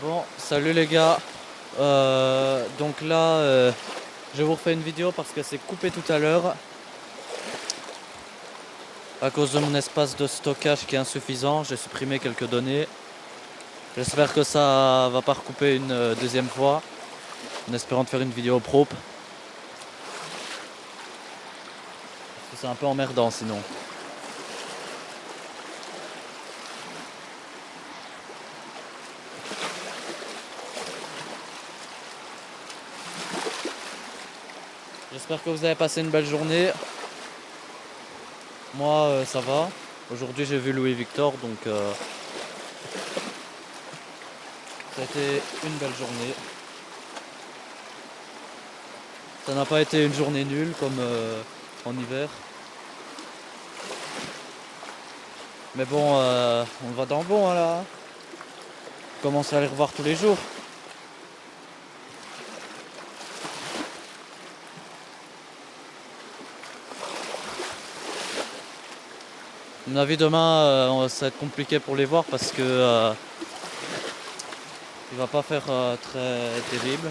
Bon, salut les gars. Donc là, je vous refais une vidéo parce que c'est coupé tout à l'heure à cause de mon espace de stockage qui est insuffisant. J'ai supprimé quelques données. J'espère que ça va pas recouper une deuxième fois, en espérant de faire une vidéo propre. Parce que c'est un peu emmerdant sinon. J'espère que vous avez passé une belle journée. Moi, ça va. Aujourd'hui, j'ai vu Louis Victor, donc ça a été une belle journée. Ça n'a pas été une journée nulle comme en hiver. Mais bon, on va dans le bon hein, là. On commence à les revoir tous les jours. À mon avis, demain, ça va être compliqué pour les voir parce que il va pas faire très terrible.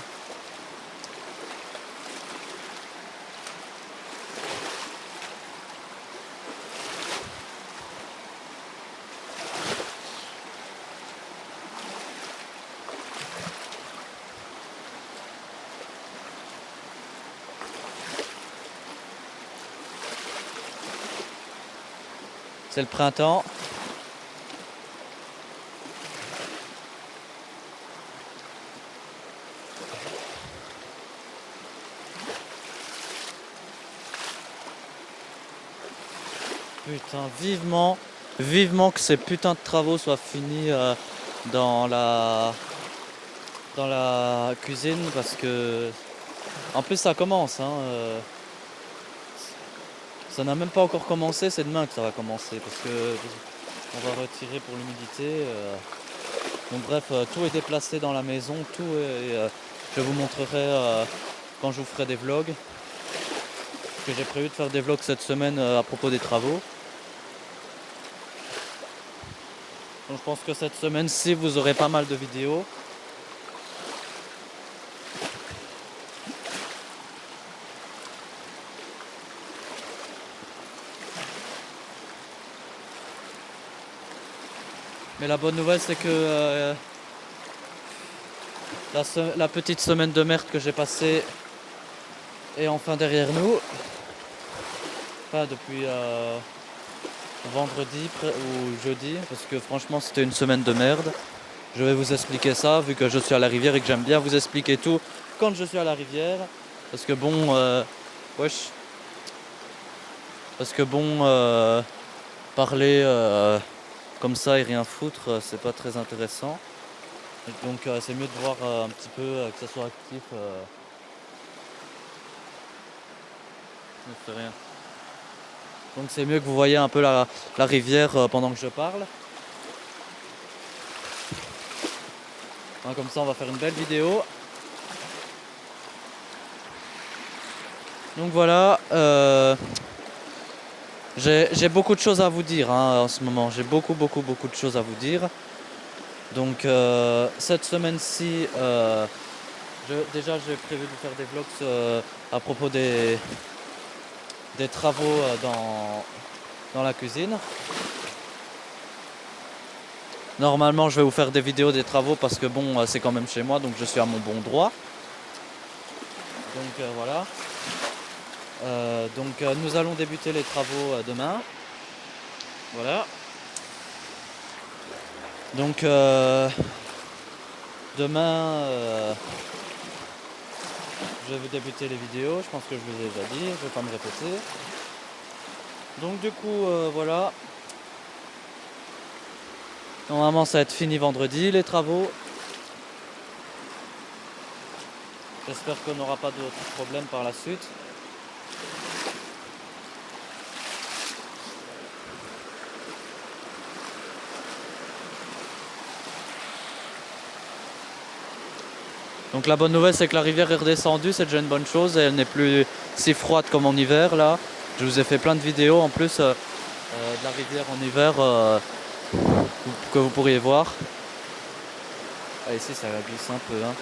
C'est le printemps. Putain, vivement que ces putains de travaux soient finis dans la dans la cuisine parce que en plus ça commence hein, ça n'a même pas encore commencé, c'est demain que ça va commencer parce que on va retirer pour l'humidité. Donc bref, tout est déplacé dans la maison, tout est, je vous montrerai quand je vous ferai des vlogs. Parce que j'ai prévu de faire des vlogs cette semaine à propos des travaux. Donc je pense que cette semaine-ci vous aurez pas mal de vidéos. Mais la bonne nouvelle c'est que la petite semaine de merde que j'ai passée est enfin derrière nous. Enfin depuis vendredi ou jeudi, parce que franchement c'était une semaine de merde. Je vais vous expliquer ça vu que je suis à la rivière et que j'aime bien vous expliquer tout quand je suis à la rivière. Parce que bon, wesh. Parce que bon, parler comme ça et rien foutre, c'est pas très intéressant. Donc c'est mieux de voir un petit peu que ça soit actif. Ne fait rien. Donc c'est mieux que vous voyez un peu la rivière pendant que je parle. Hein, comme ça on va faire une belle vidéo. Donc voilà, j'ai beaucoup de choses à vous dire hein, en ce moment. J'ai beaucoup de choses à vous dire. Donc cette semaine-ci, déjà j'ai prévu de faire des vlogs à propos des travaux dans la cuisine. Normalement je vais vous faire des vidéos des travaux parce que bon c'est quand même chez moi donc je suis à mon bon droit. Donc voilà. Donc nous allons débuter les travaux demain. Voilà. Donc demain je vais vous débuter les vidéos, je pense que je vous ai déjà dit, je vais pas me répéter. Donc du coup voilà. Normalement ça va être fini vendredi les travaux. J'espère qu'on n'aura pas d'autres problèmes par la suite. Donc la bonne nouvelle c'est que la rivière est redescendue, c'est déjà une bonne chose et elle n'est plus si froide comme en hiver là. Je vous ai fait plein de vidéos en plus de la rivière en hiver que vous pourriez voir. Ah, ici ça glisse un peu, hein.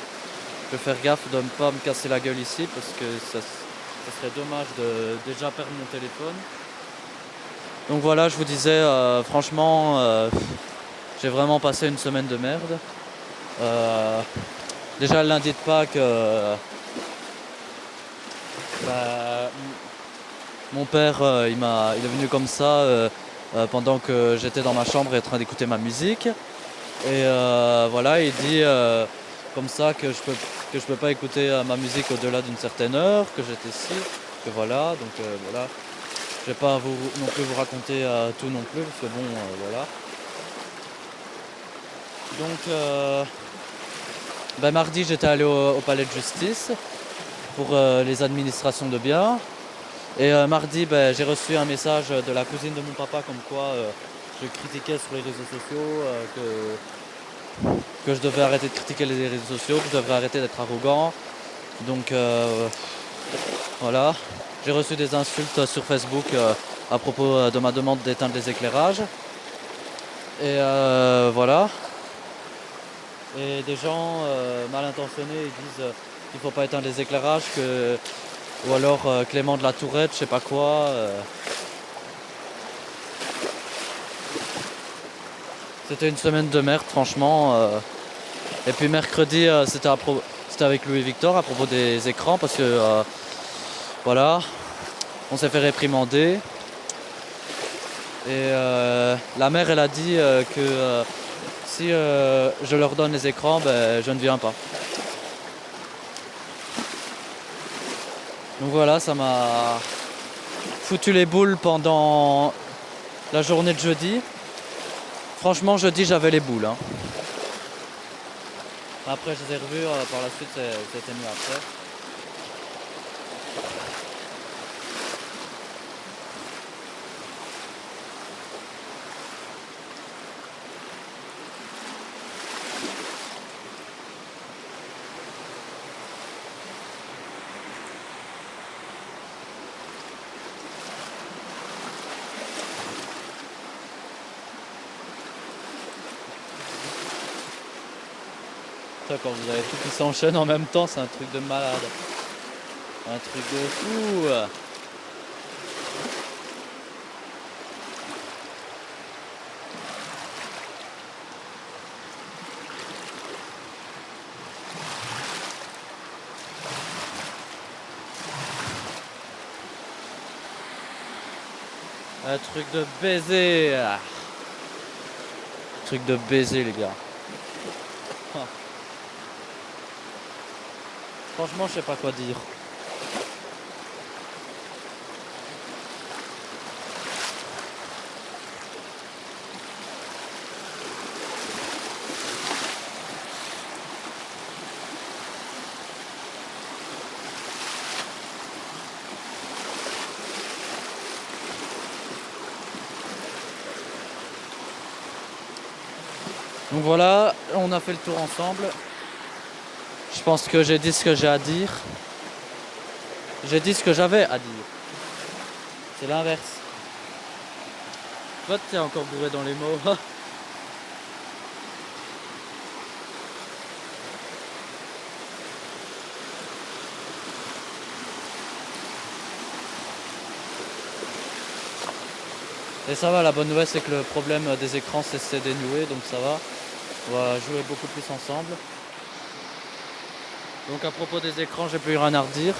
Je vais faire gaffe de ne pas me casser la gueule ici parce que ça serait dommage de déjà perdre mon téléphone. Donc voilà, je vous disais, franchement, j'ai vraiment passé une semaine de merde. Euh, Déjà le lundi de Pâques, bah, mon père, il est venu comme ça pendant que j'étais dans ma chambre et en train d'écouter ma musique. Et voilà, il dit comme ça que je peux pas écouter ma musique au-delà d'une certaine heure, que j'étais ici, que voilà, donc voilà. Je vais pas non plus vous raconter tout non plus, parce que bon, voilà. Donc, mardi, j'étais allé au palais de justice pour les administrations de biens. Et mardi, j'ai reçu un message de la cousine de mon papa comme quoi je critiquais sur les réseaux sociaux, que je devais arrêter de critiquer les réseaux sociaux, que je devrais arrêter d'être arrogant. Donc voilà, j'ai reçu des insultes sur Facebook à propos de ma demande d'éteindre les éclairages. Et voilà. Et des gens mal intentionnés ils disent qu'il ne faut pas éteindre les éclairages, ou alors Clément de la Tourette, je sais pas quoi. C'était une semaine de merde franchement. Et puis mercredi c'était avec Louis Victor à propos des écrans parce que voilà, on s'est fait réprimander. Et la mère elle a dit que si je leur donne les écrans, je ne viens pas. Donc voilà, ça m'a foutu les boules pendant la journée de jeudi. Franchement, jeudi, j'avais les boules, hein. Après, je les ai revus, par la suite, c'était mieux après. Ça, quand vous avez tout qui s'enchaîne en même temps, c'est un truc de malade. Un truc de fou. Un truc de baiser. Un truc de baiser, les gars. Ah. Franchement, je sais pas quoi dire. Donc voilà, on a fait le tour ensemble. Je pense que j'ai dit ce que j'ai à dire. J'ai dit ce que j'avais à dire. C'est l'inverse. Toi, t'es encore bourré dans les mots. Et ça va, la bonne nouvelle c'est que le problème des écrans s'est dénoué, donc ça va. On va jouer beaucoup plus ensemble. Donc à propos des écrans, j'ai plus rien à redire.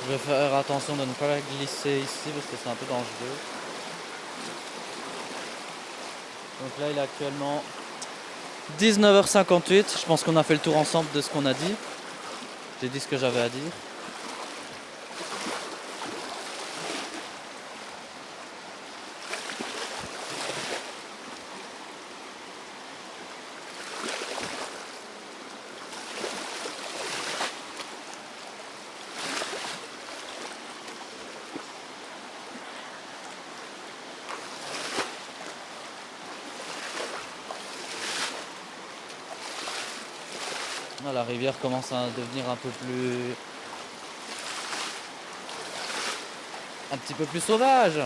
Je vais faire attention de ne pas la glisser ici parce que c'est un peu dangereux. Donc là il est actuellement 19h58. Je pense qu'on a fait le tour ensemble de ce qu'on a dit. J'ai dit ce que j'avais à dire. Ah, la rivière commence à devenir un petit peu plus sauvage.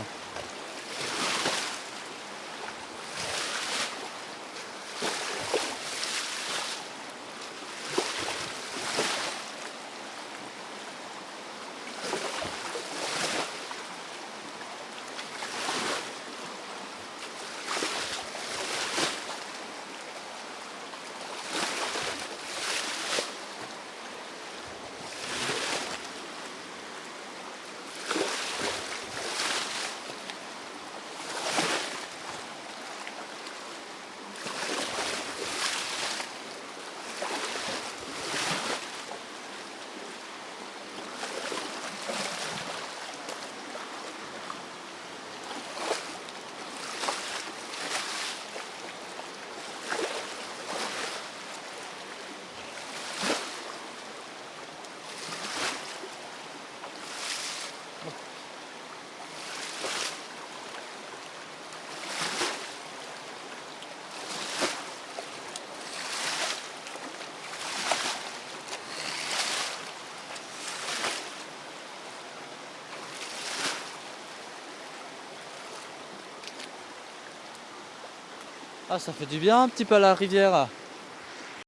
Ah, ça fait du bien un petit peu à la rivière.